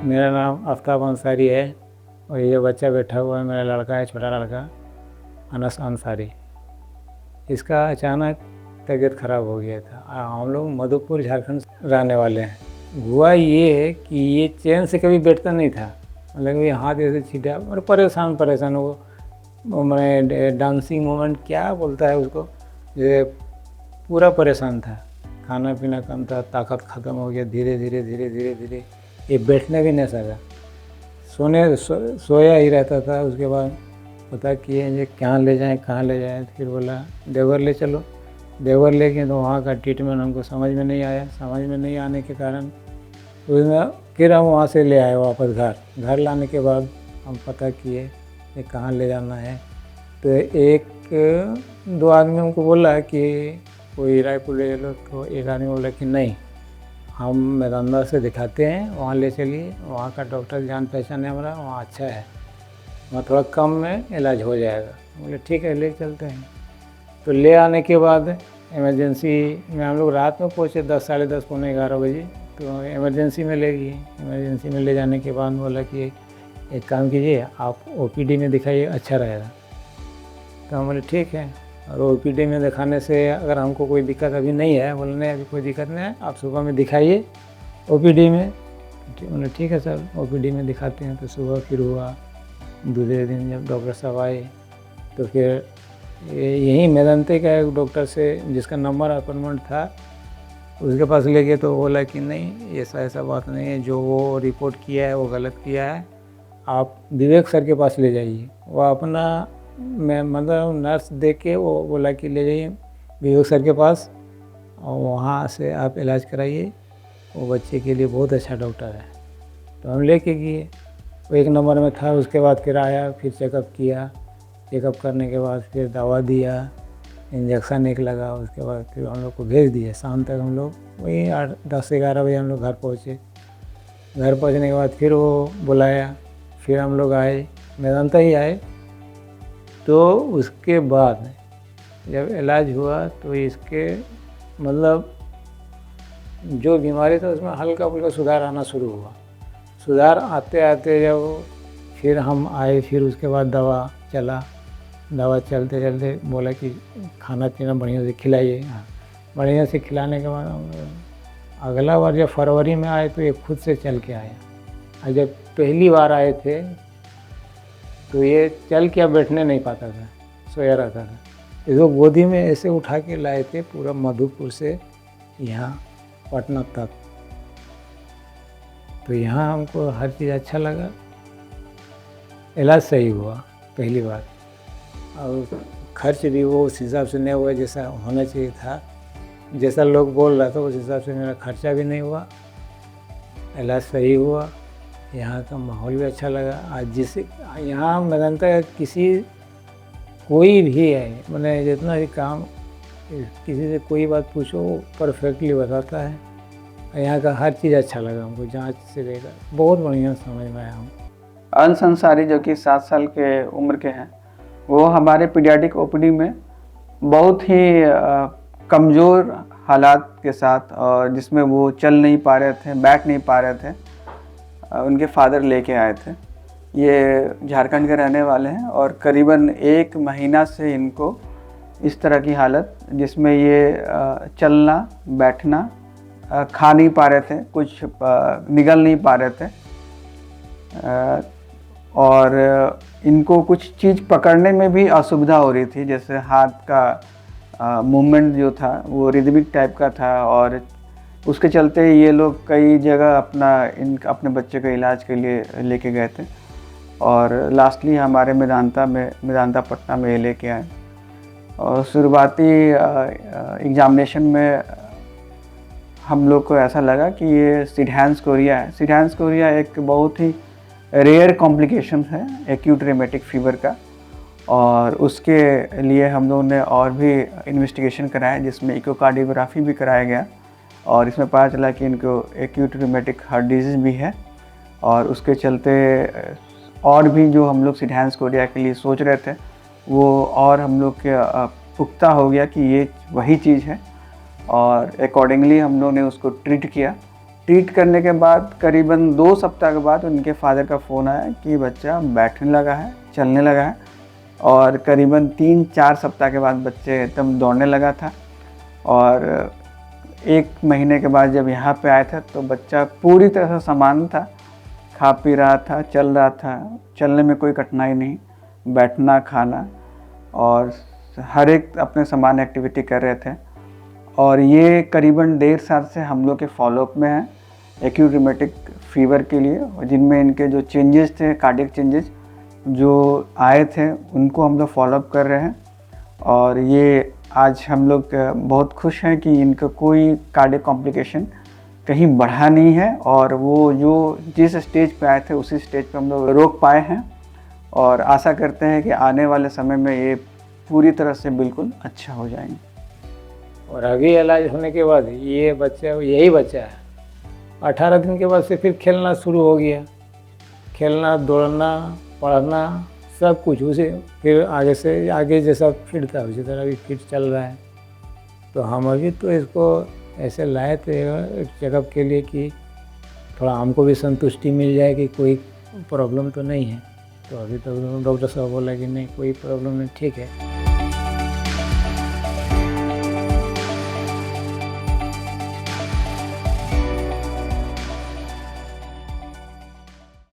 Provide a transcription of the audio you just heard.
मेरा नाम आफ्ताब अंसारी है और ये बच्चा बैठा हुआ है मेरा लड़का है, छोटा लड़का अनस अंसारी। इसका अचानक तबीयत ख़राब हो गया था। हम लोग मधुपुर झारखंड से रहने वाले हैं। हुआ ये कि ये चैन से कभी बैठता नहीं था, मतलब ये हाथ ऐसे छीटा और परेशान वो मैंने डांसिंग मोमेंट क्या बोलता है उसको, ये पूरा परेशान था। खाना पीना कम था, ताकत ख़त्म हो गया। धीरे धीरे ये बैठने भी नहीं सका, सोया ही रहता था। उसके बाद पता किए ये कहाँ ले जाएं। फिर बोला देवघर ले चलो। देवघर ले गए तो वहाँ का ट्रीटमेंट हमको समझ में नहीं आया। समझ में नहीं आने के कारण उसमें फिर हम वहाँ से ले आए वापस घर लाने के बाद हम पता किए ये कहाँ ले जाना है। तो एक दो आदमी हमको बोला कि कोई रायपुर ले चलो, तो एक आदमी बोला कि नहीं, हम मेदंदा से दिखाते हैं, वहाँ ले चलिए, वहाँ का डॉक्टर जान पहचान है हमारा, वहाँ अच्छा है, वहाँ थोड़ा कम में इलाज हो जाएगा। बोले ठीक है ले चलते हैं। तो ले आने के बाद इमरजेंसी में हम लोग रात में पहुँचे 10 साढ़े 10 पौने 11 बजे। तो इमरजेंसी में ले गए। इमरजेंसी में ले जाने के बाद बोला कि एक काम कीजिए, आप OPD में दिखाइए, अच्छा रहेगा। तो हम बोले ठीक है। और OPD में दिखाने से अगर हमको कोई दिक्कत अभी नहीं है, बोले नहीं अभी कोई दिक्कत नहीं है, आप सुबह में दिखाइए OPD में। बोले ठीक है सर, OPD में दिखाते हैं। तो सुबह फिर हुआ, दूसरे दिन जब डॉक्टर साहब आए तो फिर यहीं मेदंते का एक डॉक्टर से जिसका नंबर अपॉइंटमेंट था उसके पास ले गए। तो बोला कि नहीं ऐसा बात नहीं है, जो वो रिपोर्ट किया है वो गलत किया है, आप विवेक सर के पास ले जाइए। वो अपना मतलब नर्स देख के वो बोला कि ले जाइए विवेक सर के पास और वहाँ से आप इलाज कराइए, वो बच्चे के लिए बहुत अच्छा डॉक्टर है। तो हम लेके गए, वो एक नंबर में था। उसके बाद फिर आया, फिर चेकअप किया। चेकअप करने के बाद फिर दवा दिया, इंजेक्शन एक लगा। उसके बाद फिर हम लोग को भेज दिया। शाम तक हम लोग वही 10-11 बजे हम लोग घर पहुँचे। घर पहुँचने के बाद फिर वो बुलाया, फिर हम लोग आए, मेदांता ही आए। तो उसके बाद जब इलाज हुआ तो इसके मतलब जो बीमारी था उसमें हल्का फुल्का सुधार आना शुरू हुआ। सुधार आते आते जब फिर हम आए, फिर उसके बाद दवा चला। दवा चलते चलते बोला कि खाना पीना बढ़िया से खिलाइए। बढ़िया से खिलाने के बाद अगला बार जब फरवरी में आए तो ये खुद से चल के आया। और जब पहली बार आए थे तो ये चल के बैठने नहीं पाता था, सोया रहता था। इसको गोदी में ऐसे उठा के लाए थे पूरा मधुपुर से यहाँ पटना तक। तो यहाँ हमको हर चीज़ अच्छा लगा, इलाज सही हुआ पहली बार। और खर्च भी वो उस हिसाब से नहीं हुआ जैसा होना चाहिए था, जैसा लोग बोल रहा था उस हिसाब से मेरा खर्चा भी नहीं हुआ, इलाज सही हुआ। यहाँ का माहौल भी अच्छा लगा। आज जिसे यहाँ मेदांता कोई भी है, मैंने जितना भी काम किसी से कोई बात पूछो वो परफेक्टली बताता है। यहाँ का हर चीज़ अच्छा लगा हमको, जांच से लेकर बहुत बढ़िया समझ में आया हम। अनस अंसारी जो कि 7 साल के उम्र के हैं, वो हमारे पीडियाट्रिक OPD में बहुत ही कमज़ोर हालात के साथ, और जिसमें वो चल नहीं पा रहे थे, बैठ नहीं पा रहे थे, उनके फादर लेके आए थे। ये झारखंड के रहने वाले हैं और करीबन 1 महीना से इनको इस तरह की हालत, जिसमें ये चलना बैठना खा नहीं पा रहे थे, कुछ निगल नहीं पा रहे थे, और इनको कुछ चीज़ पकड़ने में भी असुविधा हो रही थी। जैसे हाथ का मूवमेंट जो था वो रिदमिक टाइप का था, और उसके चलते ये लोग कई जगह अपने बच्चे के इलाज के लिए लेके गए थे, और लास्टली हमारे मेदांता पटना में ये लेके आए। और शुरुआती एग्जामिनेशन में हम लोग को ऐसा लगा कि ये सिडहांस कोरिया है। सिडहांस कोरिया एक बहुत ही रेयर कॉम्प्लिकेशन है एक्यूट रेमेटिक फीवर का, और उसके लिए हम लोगों ने और भी इन्वेस्टिगेशन कराया, जिसमें इकोकार्डियोग्राफी भी कराया गया, और इसमें पता चला कि इनको एक्यूट रेमेटिक हार्ट डिजीज़ भी है। और उसके चलते और भी जो हम लोग सिडहांस कोरिया के लिए सोच रहे थे वो और हम लोग के पुख्ता हो गया कि ये वही चीज़ है, और अकॉर्डिंगली हम लोग ने उसको ट्रीट किया। ट्रीट करने के बाद करीबन 2 सप्ताह के बाद उनके फादर का फ़ोन आया कि बच्चा बैठने लगा है, चलने लगा है, और करीबन 3-4 सप्ताह के बाद बच्चे एकदम दौड़ने लगा था। और 1 महीने के बाद जब यहाँ पे आया था तो बच्चा पूरी तरह से सामान्य था, खा पी रहा था, चल रहा था, चलने में कोई कठिनाई नहीं, बैठना, खाना और हर एक अपने सामान्य एक्टिविटी कर रहे थे। और ये करीबन 1.5 साल से हम लोग के फॉलोअप में है एक्यूट रूमेटिक फीवर के लिए, जिनमें इनके जो चेंजेस थे, कार्डियक चेंजेस जो आए थे, उनको हम लोग फॉलोअप कर रहे हैं। और ये आज हम लोग बहुत खुश हैं कि इनका कोई कार्डियक कॉम्प्लिकेशन कहीं बढ़ा नहीं है, और वो जो जिस स्टेज पे आए थे उसी स्टेज पे हम लोग रोक पाए हैं। और आशा करते हैं कि आने वाले समय में ये पूरी तरह से बिल्कुल अच्छा हो जाएंगे। और आगे इलाज होने के बाद ये बच्चा यही बच्चा है 18 दिन के बाद से फिर खेलना शुरू हो गया, खेलना, दौड़ना, पढ़ना, सब कुछ उसे फिर आगे से आगे जैसा फिट था उसी तरह भी फिट चल रहा है। तो हम अभी तो इसको ऐसे लाए थे चेकअप के लिए कि थोड़ा हमको भी संतुष्टि मिल जाए कि कोई प्रॉब्लम तो नहीं है। तो अभी तो डॉक्टर साहब बोला कि नहीं, कोई प्रॉब्लम नहीं, ठीक है।